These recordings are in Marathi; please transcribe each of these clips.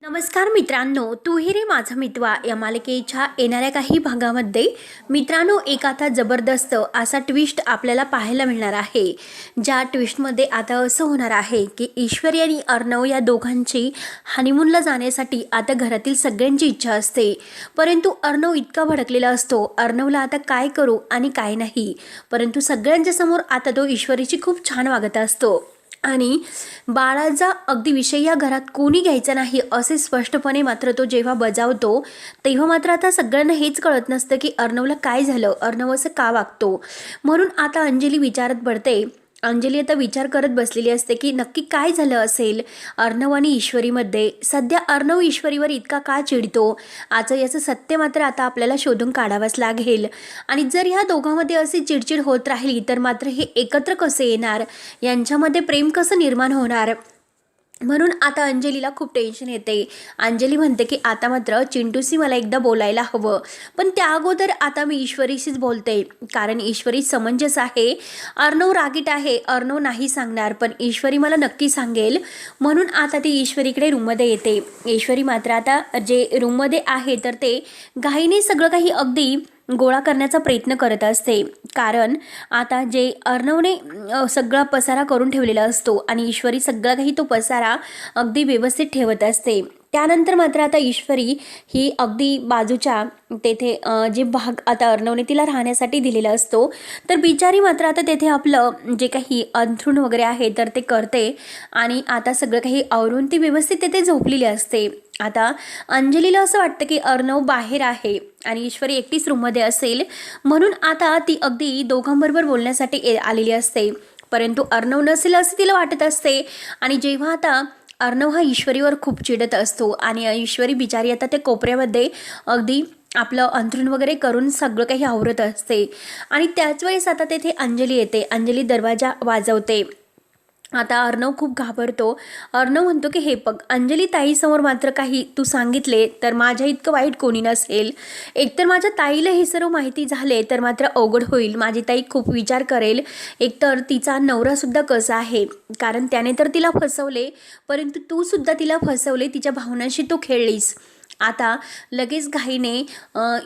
नमस्कार मित्रांनो, तू ही रे माझा मितवा या मालिकेच्या येणाऱ्या काही भागामध्ये मित्रांनो एक आता जबरदस्त असा ट्विस्ट आपल्याला पाहायला मिळणार आहे. ज्या ट्विस्टमध्ये आता असं होणार आहे की ईश्वरी आणि अर्णव या दोघांची हनीमूनला जाण्यासाठी आता घरातील सगळ्यांची इच्छा असते. परंतु अर्णव इतका भडकलेला असतो. अर्णवला आता काय करू आणि काय नाही, परंतु सगळ्यांच्या समोर आता तो ईश्वरीची खूप छान वागत असतो आणि बाळाचा अगदी विषय या घरात कोणी घ्यायचा नाही असे स्पष्टपणे मात्र तो जेव्हा बजावतो तेव्हा मात्र आता सगळ्यांना हेच कळत नसतं की अर्णवला काय झालं, अर्णव असं का वागतो. म्हणून आता अंजली विचारत पडते. अंजली आता विचार करत बसलेली असते की नक्की काय झालं असेल अर्णव आणि ईश्वरीमध्ये. सध्या अर्णव ईश्वरीवर इतका का चिडतो, आज याचं सत्य मात्र आता आपल्याला शोधून काढावंच लागेल. आणि जर ह्या दोघांमध्ये अशी चिडचिड होत राहिली तर मात्र हे एकत्र कसे येणार, यांच्यामध्ये प्रेम कसं निर्माण होणार. म्हणून आता अंजलीला खूप टेन्शन येते. अंजली म्हणते की आता मात्र चिंटूशी मला एकदा बोलायला हवं, पण त्या अगोदर आता मी ईश्वरीशीच बोलते, कारण ईश्वरी समंजस आहे. अर्णव रागीट आहे, अर्णव नाही सांगणार, पण ईश्वरी मला नक्की सांगेल. म्हणून आता ती ईश्वरीकडे रूममध्ये येते. ईश्वरी मात्र आता जे रूममध्ये आहे तर ते घाईने सगळं काही अगदी गोळा करण्याचा प्रयत्न करत असते, कारण आता जे अर्णवने सगळा पसारा करून ठेवलेला असतो आणि ईश्वरी सगळा काही तो पसारा अगदी व्यवस्थित ठेवत असते. त्यानंतर मात्र आता ईश्वरी ही अगदी बाजूच्या तेथे जे भाग आता अर्णवने तिला राहण्यासाठी दिलेला असतो तर बिचारी मात्र आता तेथे आपलं जे काही अंथरूण वगैरे आहे तर ते करते आणि आता सगळं काही आवरून ती व्यवस्थित तेथे झोपलेली असते. आता अंजलीला असं वाटतं की अर्णव बाहेर आहे आणि ईश्वरी एकटीच रूममध्ये असेल, म्हणून आता ती अगदी दोघांबरोबर बोलण्यासाठी आलेली असते. परंतु अर्णव नसेल असे तिला वाटत असते. आणि जेव्हा आता अर्णव हा ईश्वरीवर खूप चिडत असतो आणि ईश्वरी बिचारी आता त्या कोपऱ्यामध्ये अगदी आपलं अंथरूण वगैरे करून सगळं काही आवरत असते आणि त्याच वेळेस आता तेथे अंजली येते. अंजली दरवाजा वाजवते. आता अर्णव खूप घाबरतो. अर्णव म्हणतो की हे बघ अंजली, ताईसमोर मात्र काही तू सांगितले तर माझ्या इतकं वाईट कोणी नसेल. एकतर माझ्या ताईला हे सर्व माहिती झाले तर मात्र अवघड होईल. माझी ताई खूप विचार करेल. एकतर तिचा नवरासुद्धा कसा आहे, कारण त्याने तर तिला फसवले, परंतु तू सुद्धा तिला फसवले, तिच्या भावनांशी तू खेळलीस. आता लगेच घाईने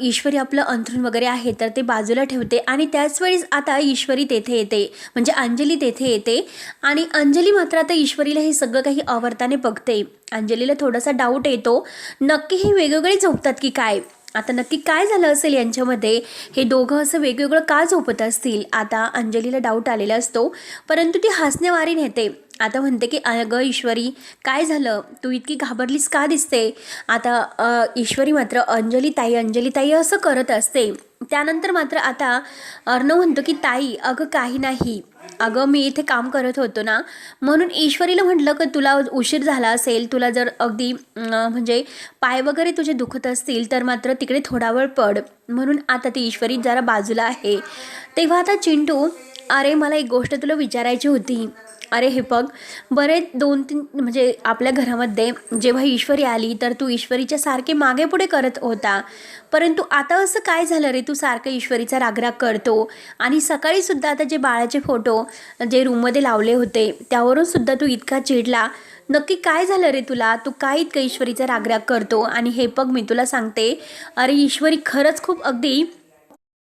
ईश्वरी आपलं अंथरूण वगैरे आहे तर ते बाजूला ठेवते आणि त्याच वेळेस आता ईश्वरी तेथे येते, म्हणजे अंजली तेथे येते आणि अंजली मात्र आता ईश्वरीला हे सगळं काही आवरताने बघते. अंजलीला थोडासा डाऊट येतो, नक्की हे वेगवेगळे झोपतात की काय, आता नक्की काय झालं असेल यांच्यामध्ये, हे दोघं असं वेगवेगळं का झोपत असतील. आता अंजलीला डाऊट आलेला असतो, परंतु ती हसण्यावारी नेते. आता म्हणते की अगं ईश्वरी काय झालं, तू इतकी घाबरलीस का दिसते. आता ईश्वरी मात्र अंजली ताई असं करत असते. त्यानंतर मात्र आता अर्णव म्हणतो की ताई अगं काही नाही, अगं मी इथे काम करत होतो ना, म्हणून ईश्वरीला म्हटलं की तुला उशीर झाला असेल, तुला जर अगदी म्हणजे पाय वगैरे तुझे दुखत असतील तर मात्र तिकडे थोडा वेळ पड. म्हणून आता ती ईश्वरी जरा बाजूला आहे. तेव्हा आता चिंटू, अरे मला एक गोष्ट तुला विचारायची होती. अरे हे बघ, बरेच 2-3 म्हणजे आपल्या घरामध्ये जेव्हा ईश्वरी आली तर तू ईश्वरीच्या सारखे मागे पुढे करत होता, परंतु आता असं काय झालं रे, तू सारखं ईश्वरीचा रागराग करतो. आणि सकाळीसुद्धा आता जे बाळाचे फोटो जे रूममध्ये लावले होते त्यावरून सुद्धा तू इतका चिडला. नक्की काय झालं रे तुला, तू काय इतकं ईश्वरीचा रागराग करतो. आणि हे बघ मी तुला सांगते, अरे ईश्वरी खरंच खूप अगदी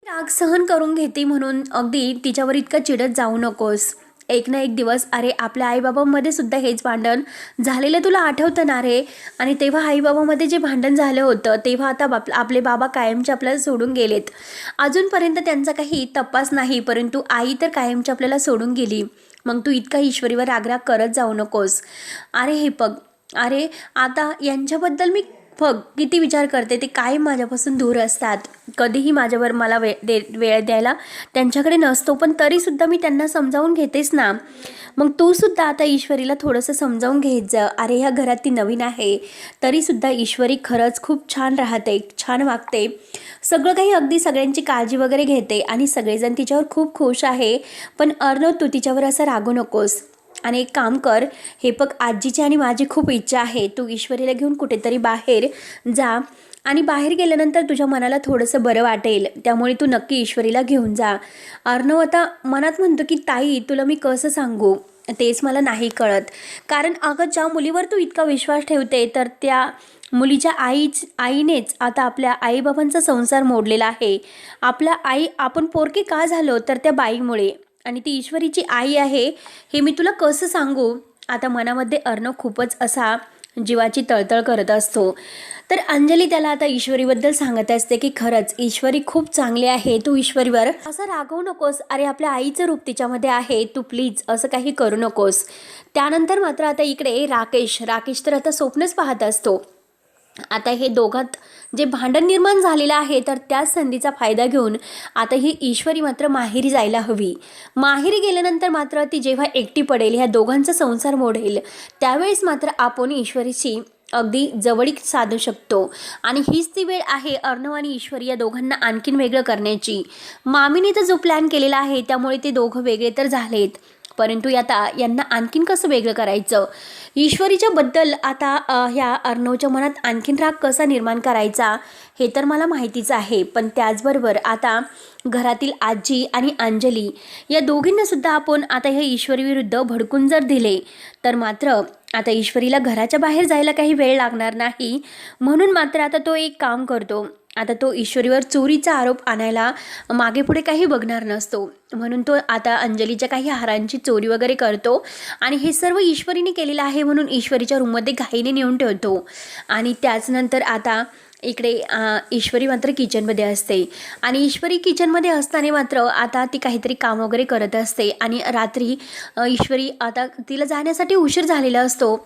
राग सहन करून घेते, म्हणून अगदी तिच्यावर इतकं चिडत जाऊ नकोस. एक ना एक दिवस अरे आपल्या आईबाबांमध्ये सुद्धा हेच भांडण झालेलं तुला आठवतं ना रे. आणि तेव्हा आईबाबामध्ये जे भांडण झालं होतं तेव्हा आता आपले बाबा कायमचे आपल्याला सोडून गेलेत. अजूनपर्यंत त्यांचा काही तपास नाही, परंतु आई तर कायमची आपल्याला सोडून गेली. मग तू इतका ईश्वरीवर रागराग करत जाऊ नकोस. अरे हे बघ, अरे आता यांच्याबद्दल मी किती विचार करते, ते कायम माझ्यापासून दूर असतात, कधीही माझ्यावर मला वेळ द्यायला त्यांच्याकडे नसतो, पण तरीसुद्धा मी त्यांना समजावून घेतेच ना. मग तू सुद्धा आता ईश्वरीला थोडंसं समजावून घेत जा. अरे ह्या घरात ती नवीन आहे तरीसुद्धा ईश्वरी खरंच खूप छान राहते, छान वागते, सगळं काही अगदी सगळ्यांची काळजी वगैरे घेते आणि सगळेजण तिच्यावर खूप खुश आहे. पण अर्णव तू तिच्यावर असं रागू नकोस. आणि एक काम कर, हे बघ आजीची आणि माझी खूप इच्छा आहे, तू ईश्वरीला घेऊन कुठेतरी बाहेर जा आणि बाहेर गेल्यानंतर तुझ्या मनाला थोडंसं बरं वाटेल, त्यामुळे तू नक्की ईश्वरीला घेऊन जा. अर्णव आता मनात म्हणतो की ताई तुला मी कसं सांगू, तेच मला नाही कळत. कारण अगं ज्या मुलीवर तू इतका विश्वास ठेवते तर त्या मुलीच्या आईनेच आता आपल्या आईबाबांचा संसार मोडलेला आहे. आपण पोरके का झालो तर त्या बाईमुळे, आणि ती ईश्वरीची आई आहे हे मी तुला कसं सांगू. आता मनामध्ये अर्णव खूपच असा जीवाची तळतळ करत असतो. तर अंजली त्याला आता ईश्वरीबद्दल सांगत असते की खरंच ईश्वरी खूप चांगली आहे, तू ईश्वरीवर असं रागवू नकोस. अरे आपल्या आईचं रूप तिच्यामध्ये आहे, तू प्लीज असं काही करू नकोस. त्यानंतर मात्र आता इकडे राकेश तर आता स्वप्नच पाहत असतो. आता हे दोघात जे भांडण निर्माण झालेलं आहे तर त्याच संधीचा फायदा घेऊन आता ही ईश्वरी मात्र माहेरी जायला हवी. माहेरी गेल्यानंतर मात्र ती जेव्हा एकटी पडेल, ह्या दोघांचा संसार मोडेल, त्यावेळेस मात्र आपण ईश्वरीची अगदी जवळीक साधू शकतो. आणि हीच ती वेळ आहे अर्णव आणि ईश्वरी या दोघांना आणखीन वेगळं करण्याची. मामीने तर जो प्लॅन केलेला आहे त्यामुळे ते दोघं वेगळे तर झालेत, परंतु आता यांना आणखीन कसं वेगळं करायचं. ईश्वरीच्या बद्दल आता ह्या अर्णवच्या मनात आणखीन राग कसा निर्माण करायचा हे तर मला माहितीच आहे. पण त्याचबरोबर आता घरातील आजी आणि अंजली या दोघींना सुद्धा आपण आता ह्या ईश्वरीविरुद्ध भडकून जर दिले तर मात्र आता ईश्वरीला घराच्या बाहेर जायला काही वेळ लागणार नाही. म्हणून मात्र आता तो एक काम करतो. आता तो ईश्वरीवर चोरीचा आरोप आणायला मागे पुढे काही बघणार नसतो. म्हणून तो आता अंजलीच्या काही हारांची चोरी वगैरे करतो आणि हे सर्व ईश्वरीने केलेलं आहे म्हणून ईश्वरीच्या रूममध्ये घाईने नेऊन ठेवतो. आणि त्याचनंतर आता इकडे ईश्वरी मात्र किचनमध्ये असते आणि ईश्वरी किचनमध्ये असताना मात्र आता ती काहीतरी काम वगैरे करत असते. आणि रात्री ईश्वरी आता तिला जाण्यासाठी उशीर झालेला असतो.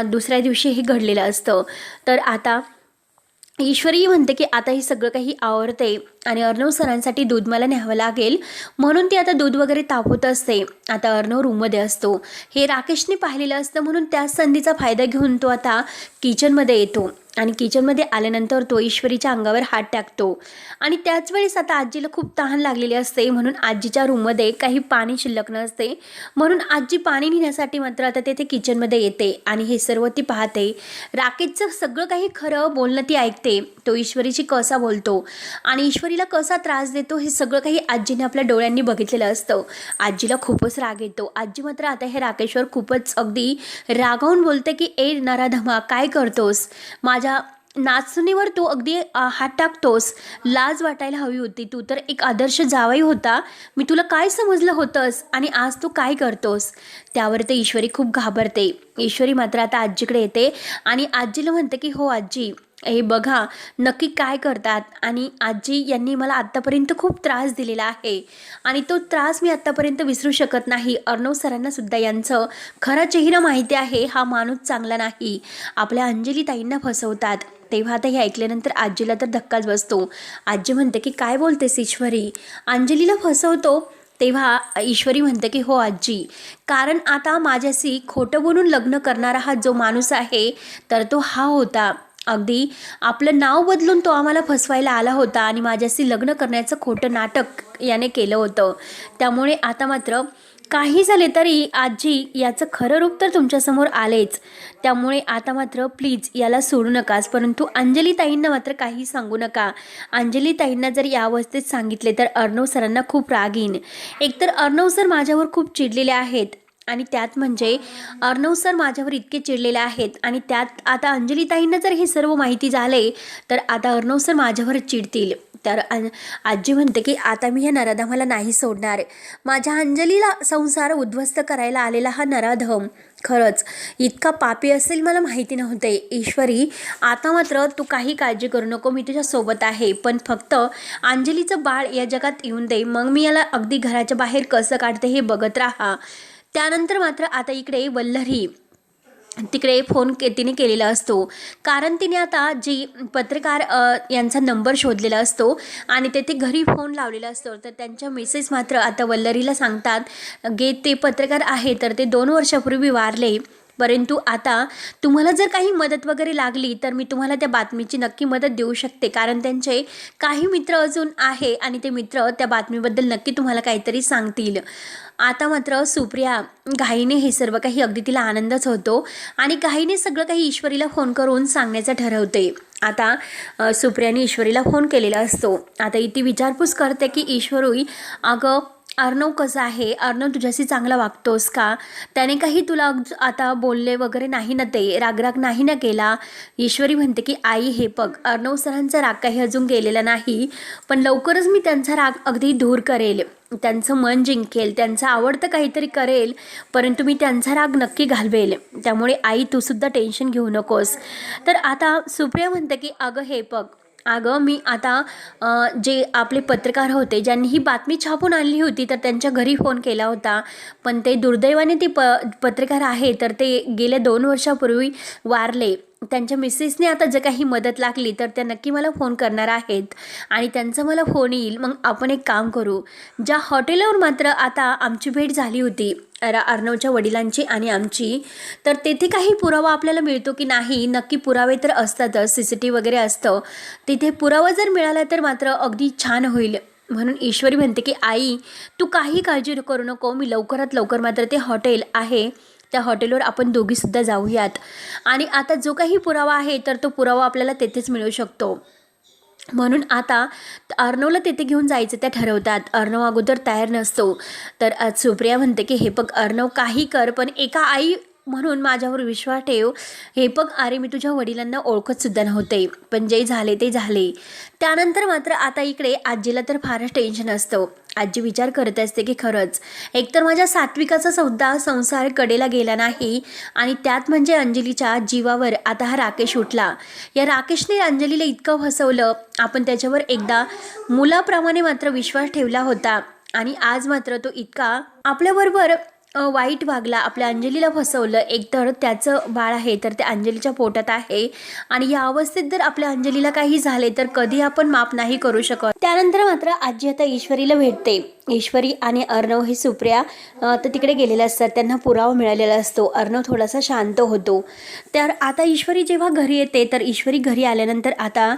दुसऱ्या दिवशी हे घडलेलं असतं. तर आता ईश्वरी म्हणते की आता हे सगळं काही आवरते आणि अर्णव सरांसाठी दूध मला न्यावं लागेल, म्हणून ती आता दूध वगैरे तापवत असते. आता अर्णव रूममध्ये असतो. हे राकेशने पाहिलेलं असतं म्हणून त्याच संधीचा फायदा घेऊन तो आता किचनमध्ये येतो. आणि किचनमध्ये आल्यानंतर तो ईश्वरीच्या अंगावर हात टाकतो. आणि त्याच वेळेस आता आजीला खूप तहान लागलेली असते म्हणून आजीच्या रूममध्ये काही पाणी शिल्लक नसते. म्हणून आजी पाणी नेण्यासाठी मात्र आता तेथे किचनमध्ये येते आणि हे सर्व ती पाहते. राकेशचं सगळं काही खरं बोलणं ती ऐकते. तो ईश्वरीची कसा बोलतो आणि ईश्वरीला कसा त्रास देतो हे सगळं काही आजीने आपल्या डोळ्यांनी बघितलेलं असतं. आजीला खूपच राग येतो. आजी मात्र आता हे राकेशवर खूपच अगदी रागावून बोलते की ए नराधमा, काय करतोस, माझ्या नाचणीवर तू अगदी हात टाकतोस, लाज वाटायला हवी होती. तू तर एक आदर्श जावई होता, मी तुला काय समजलं होतंस आणि आज तू काय करतोस. त्यावर ते ईश्वरी खूप घाबरते. ईश्वरी मात्र आता आजीकडे येते आणि आजीला म्हणते की हो आजी, हे बघा नक्की काय करतात. आणि आजी यांनी मला आत्तापर्यंत खूप त्रास दिलेला आहे आणि तो त्रास मी आत्तापर्यंत विसरू शकत नाही. अर्णव सरांना सुद्धा यांचं खरा चेहरा माहिती आहे, हा माणूस चांगला नाही, आपल्या अंजली ताईंना फसवतात. तेव्हा आता हे ऐकल्यानंतर आजीला तर धक्काच बसतो. आजी म्हणते की काय बोलतेस ईश्वरी, अंजलीला फसवतो. तेव्हा ईश्वरी म्हणते की हो आजी, कारण आता माझ्याशी खोटं बोलून लग्न करणारा हा जो माणूस आहे तर तो हा होता. अगदी आपलं नाव बदलून तो आम्हाला फसवायला आला होता आणि माझ्याशी लग्न करण्याचं खोटं नाटक याने केलं होतं. त्यामुळे आता मात्र काही झाले तरी आजी याचं खरं रूप तर तुमच्यासमोर आलेच. त्यामुळे आता मात्र प्लीज याला सोडू नकाच. परंतु अंजली ताईंना मात्र काही सांगू नका. अंजली ताईंना जर या अवस्थेत सांगितले तर अर्णव सरांना खूप राग येईन. एकतर अर्णव सर माझ्यावर खूप चिडलेले आहेत आणि त्यात म्हणजे अर्णव सर माझ्यावर इतके चिडलेले आहेत आणि त्यात आता अंजली ताईंना जर हे सर्व माहिती झाले तर आता अर्णव सर माझ्यावर चिडतील. तर आजी म्हणते की आता मी ह्या नराधमाला नाही सोडणार. माझ्या अंजलीला संसार उद्ध्वस्त करायला आलेला हा नराधम खरंच इतका पापी असेल मला माहिती नव्हते. ईश्वरी आता मात्र तू काही काळजी करू नको, मी तुझ्या सोबत आहे. पण फक्त अंजलीचं बाळ या जगात येऊन दे, मग मी याला अगदी घराच्या बाहेर कसं काढते हे बघत राहा. त्यानंतर मात्र आता इकडे वल्लरी तिकडे फोन तिने केलेला असतो. कारण तिने आता जी पत्रकार यांचा नंबर शोधलेला असतो आणि तेथे घरी फोन लावलेला असतो. तर त्यांच्या मेसेज मात्र आता वल्लरीला सांगतात गे ते पत्रकार आहे तर ते 2 वर्षापूर्वी वारले, परंतु आता तुम्हाला जर काही मदत वगैरे लागली तर मी तुम्हाला त्या बातमीची नक्की मदत देऊ शकते. कारण त्यांचे काही मित्र अजून आहे आणि ते मित्र त्या बातमीबद्दल नक्की तुम्हाला काहीतरी सांगतील. आता मात्र सुप्रिया घाईने हे सर्व काही अगदी तिला आनंदच होतो आणि घाईने सगळं काही ईश्वरीला फोन करून सांगण्याचं ठरवते. आता सुप्रियाने ईश्वरीला फोन केलेला असतो. आता ती विचारपूस करते की ईश्वरी अगं अर्णव कसा आहे, अर्णव तुझ्याशी चांगला वागतोस का, त्याने काही तुला आता बोलले वगैरे नाही ना, ते रागराग नाही ना केला. ईश्वरी म्हणते की आई हे बघ, अर्णव सरांचा राग काही अजून गेलेला नाही, पण लवकरच मी त्यांचा राग अगदी दूर करेल, त्यांचं मन जिंकेल, त्यांचं आवडतं काहीतरी करेल, परंतु मी त्यांचा राग नक्की घालवेल. त्यामुळे आई तू सुद्धा टेन्शन घेऊ नकोस. तर आता सुप्रिया म्हणते की अगं हे बघ, अगं मी आता जे आपले पत्रकार होते ज्यांनी ही बातमी छापून आणली होती, तर त्यांच्या घरी फोन केला होता, पण ते दुर्दैवाने ते पत्रकार आहे तर ते गेल्या 2 वर्षापूर्वी वारले. त्यांच्या मिसेसने आता जर काही मदत लागली तर त्या नक्की मला फोन करणार आहेत आणि त्यांचा मला फोन येईल. मग आपण एक काम करू, ज्या हॉटेलवर मात्र आता आमची भेट झाली होती अर्णवच्या वडिलांची आणि आमची, तर तेथे काही पुरावा आपल्याला मिळतो की नाही, नक्की पुरावे तर असतातच, CCTV वगैरे असतं, तिथे पुरावा जर मिळाला तर मात्र अगदी छान होईल. म्हणून ईश्वरी म्हणते की आई तू काही काळजी करू नको, मी लवकरात लवकर मात्र ते हॉटेल आहे त्या हॉटेलवर आपण दोघीसुद्धा जाऊयात आणि आता जो काही पुरावा आहे तर तो पुरावा आपल्याला तेथेच मिळू शकतो. म्हणून आता अर्णवला तिथे घेऊन जायचं त्या ठरवतात. अर्णव अगोदर तयार नसतो, तर सुप्रिया म्हणते की हे बघ अर्णव काही कर, पण एका आई म्हणून माझ्यावर विश्वास ठेव. हे बघ अरे मी तुझ्या वडिलांना ओळखतसुद्धा नव्हते, पण जे झाले ते झाले. त्यानंतर मात्र आता इकडे आजीला तर फारच टेन्शन असतं. आजी विचार करत असते की खरंच एकतर माझ्या सात्विकाचा सुद्धा संसार कडेला गेला नाही आणि त्यात म्हणजे अंजलीच्या जीवावर आता हा राकेश उठला. या राकेशने अंजलीला इतकं फसवलं, आपण त्याच्यावर एकदा मुलाप्रमाणे मात्र विश्वास ठेवला होता आणि आज मात्र तो इतका आपल्याबरोबर वाईट वागला, आपल्या अंजलीला फसवलं. एकतर त्याचं बाळ आहे तर ते अंजलीच्या पोटात आहे आणि या अवस्थेत जर आपल्या अंजलीला काही झाले तर कधी आपण माफ नाही करू शकत. त्यानंतर मात्र आजी आता ईश्वरीला भेटते. ईश्वरी आणि अर्णव हे सुप्रिया तर तिकडे गेलेले असतात, त्यांना पुरावा मिळालेला असतो. अर्णव थोडासा शांत होतो. तर आता ईश्वरी जेव्हा घरी येते तर ईश्वरी घरी आल्यानंतर आता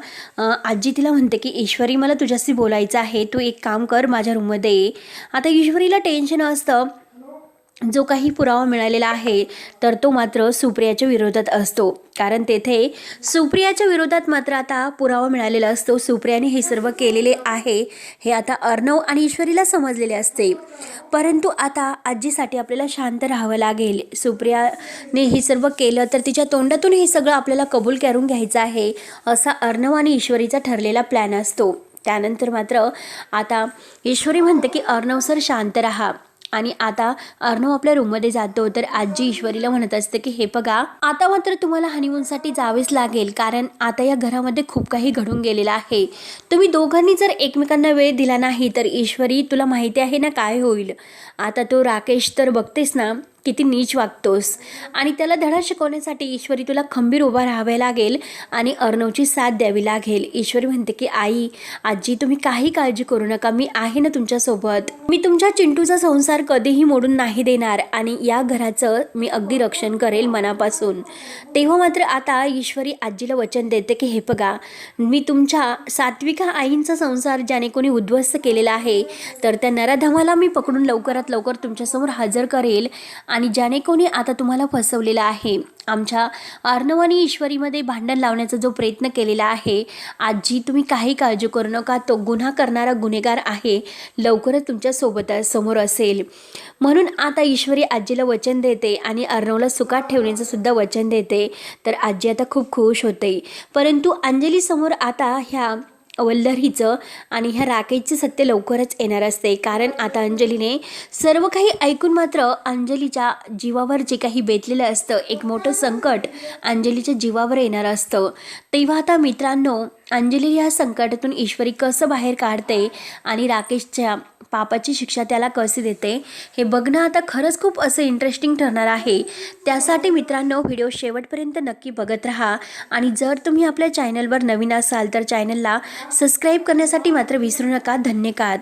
आजी तिला म्हणते की ईश्वरी मला तुझ्याशी बोलायचं आहे, तू एक काम कर माझ्या रूममध्ये ये. आता ईश्वरीला टेन्शन असतं, जो काही पुरावा मिळालेला आहे तर तो मात्र सुप्रियाच्या विरोधात असतो, कारण तेथे सुप्रियाच्या विरोधात मात्र आता पुरावा मिळालेला असतो. सुप्रियाने हे सर्व केलेले आहे हे आता अर्णव आणि ईश्वरीला समजलेले असते, परंतु आता आजीसाठी आपल्याला शांत राहावं लागेल. सुप्रियाने हे सर्व केलं तर तिच्या तोंडातून हे सगळं आपल्याला कबूल करून घ्यायचं आहे, असा अर्णव आणि ईश्वरीचा ठरलेला प्लॅन असतो. त्यानंतर मात्र आता ईश्वरी म्हणते की अर्णव सर शांत राहा आणि आता अर्णव आपल्या रूममध्ये जातो. तर आजी ईश्वरीला म्हणत असते की हे बघा आता मात्र तुम्हाला हनीमूनसाठी जावेच लागेल, कारण आता या घरामध्ये खूप काही घडून गेलेलं आहे. तुम्ही दोघांनी जर एकमेकांना वेळ दिला नाही तर ईश्वरी तुला माहिती आहे ना काय होईल. आता तो राकेश तर बघतेस ना किती नीच वागतोस आणि त्याला धडा शिकवण्यासाठी ईश्वरी तुला खंबीर उभा राहावे लागेल आणि अर्णवची साथ द्यावी लागेल. ईश्वरी म्हणते की आई आजी तुम्ही काही काळजी करू नका, मी आहे ना तुमच्यासोबत. मी तुमच्या चिंटूचा संसार कधीही मोडून नाही देणार आणि या घराचं मी अगदी रक्षण करेल मनापासून. तेव्हा मात्र आता ईश्वरी आजीला वचन देते की हे बघा मी तुमच्या सात्विका आईंचा संसार ज्याने कोणी उद्ध्वस्त केलेला आहे तर त्या नराधमाला मी पकडून लवकरात लवकर तुमच्यासमोर हजर करेल आणि ज्याने कोणी आता तुम्हाला फसवलेला आहे, आमच्या अर्णव आणि ईश्वरीमध्ये भांडण लावण्याचा जो प्रयत्न केलेला आहे, आजी तुम्ही काही काळजी करू नका, तो गुन्हा करणारा गुन्हेगार आहे लवकरच तुमच्या सोबत समोर असेल. म्हणून आता ईश्वरी आजीला वचन देते आणि अर्णवला सुखात ठेवण्याचं सुद्धा वचन देते. तर आजी आता खूप खुश होते, परंतु अंजली समोर आता ह्या वल्लरीचं आणि ह्या राकेशचं सत्य लवकरच येणार असते, कारण आता अंजलीने सर्व काही ऐकून मात्र अंजलीच्या जीवावर जे काही बेतलेलं असतं, एक मोठं संकट अंजलीच्या जीवावर येणार असतं. तेव्हा आता मित्रांनो अंजली या संकटातून ईश्वरी कसं बाहेर काढते आणि राकेशच्या पापाची शिक्षा त्याला कशी देते हे बघणं आता खरंच खूप असं इंटरेस्टिंग ठरणार आहे. त्यासाठी मित्रांनो व्हिडिओ शेवटपर्यंत नक्की बघत राहा आणि जर तुम्ही आपल्या चॅनलवर नवीन असाल तर चॅनलला सबस्क्राईब करण्यासाठी मात्र विसरू नका. धन्यवाद.